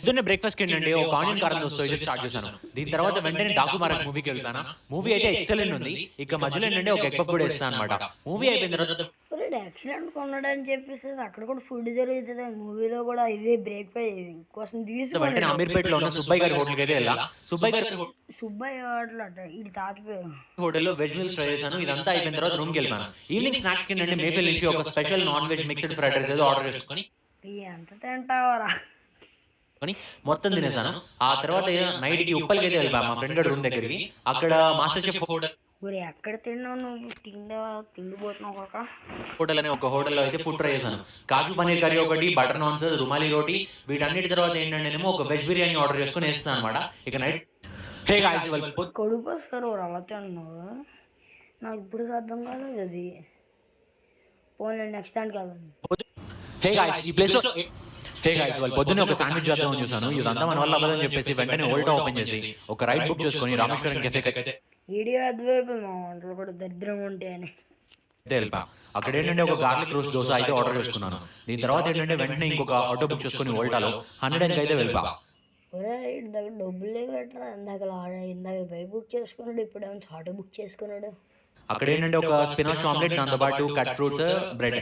పొద్దున్నే బ్రేక్ఫాస్ట్ ఏంటంటే ఒక ఆనియన్ కారం దోశ అయితే స్టార్ట్ చేశాను. దీని తర్వాత వెంటనే డాకు మహారాజ్ మూవీకి వెళ్తాను. మూవీ అయితే ఎక్సలెంట్ ఉంది. ఇక మధ్యలో ఏంటంటే ఒక ఎగ్ పఫ్ కూడా ఇస్తాను అనమాట. మూవీ అయిపోయిన తర్వాత యాక్సిడెంట్ కొన్నాడని చెప్పేసి అక్కడ కూడా ఫుడ్ జరుగుతుంది. మూవీలో కూడా ఇదే బ్రేక్ఫాస్ట్ కోసం వెంటనే అమీర్పేటలో ఉన్న సుబ్బయ్య గారి హోటల్కి అయితే వెళ్ళా. సుబ్బయ్య హోటల్ అట ఇది తాకిపోయారు. హోటల్లో వెజ్ మీల్స్ ట్రై చేశాను. ఇదంతా అయిపోయిన తర్వాత రూమ్కి వెళ్ళాను. ఈవినింగ్ స్నాక్స్ కి ఏంటంటే మేఫిల్ నుంచి ఒక special non veg mixed fried rice ఏదో ఆర్డర్ చేసుకొని ఎంత తింటావరా మొత్తం తినేసాను. ఆ తర్వాత నైట్ కి ఉప్పల్కి అయితే వెళ్ళా మా ఫ్రెండ్ రూమ్ దగ్గరికి. అక్కడ మాస్టర్ చెఫ్ ఎక్కడ తిన్నావు నువ్వు? తిండిపోతున్నావు కాక. హోటల్ అనే ఒక హోటల్లో అయితే ఫుడ్ ట్రై చేశాను. కాజు పనీర్ కర్రీ ఒకటి, బటర్ నాన్స్, రుమాలి రోటీ, వీటన్నిటి తర్వాత ఏంటంటే ఒక వెజ్ బిర్యానీ ఆర్డర్ చేసుకుని వేస్తాను అనమాట. ఇక నైట్ హే గాయ్స్ కొడుకు సార్ అలా తిన్నావు, నాకు ఇప్పుడు అర్థం కాలేదు అది. పోనీ నెక్స్ట్ దానికి వెళ్దాం. హే గాయ్స్ ఈ ప్లేస్ లో వాళ్ళు పొద్దున్నే ఒక శాండ్విచ్ చేద్దామని చూసాను. ఇదంతా మన వల్ల అవ్వదని చెప్పేసి వెంటనే ఓల్టా ఓపెన్ చేసి ఒక రైడ్ బుక్ చేసుకుని రామేశ్వరం కెఫే అయితే వీడియో అద్వైపు మా వంటలు కూడా దరిద్రంగా ఉంటాయని వెళ్ళిపా. అక్కడ ఏంటంటే ఒక గార్లిక్ రోస్ట్ దోశ అయితే ఆర్డర్ చేసుకున్నాను. దీని తర్వాత ఏంటంటే వెంటనే ఇంకొక ఆటో బుక్ చేసుకుని ఓల్టాలో 100 అయితే వెళ్ళిపా. ఒరే ఇటు దగ్గర డబ్బులు పెట్టరా, ఇందాక బై బుక్ చేసుకున్నాడు, ఇప్పుడు ఏమో ఆటో బుక్ చేసుకున్నాడు. అక్కడ ఏంటంటే ఒక స్పినాచ్ ఆమ్లెట్, దాంతో పాటు కట్ ఫ్రూట్స్, బ్రెడ్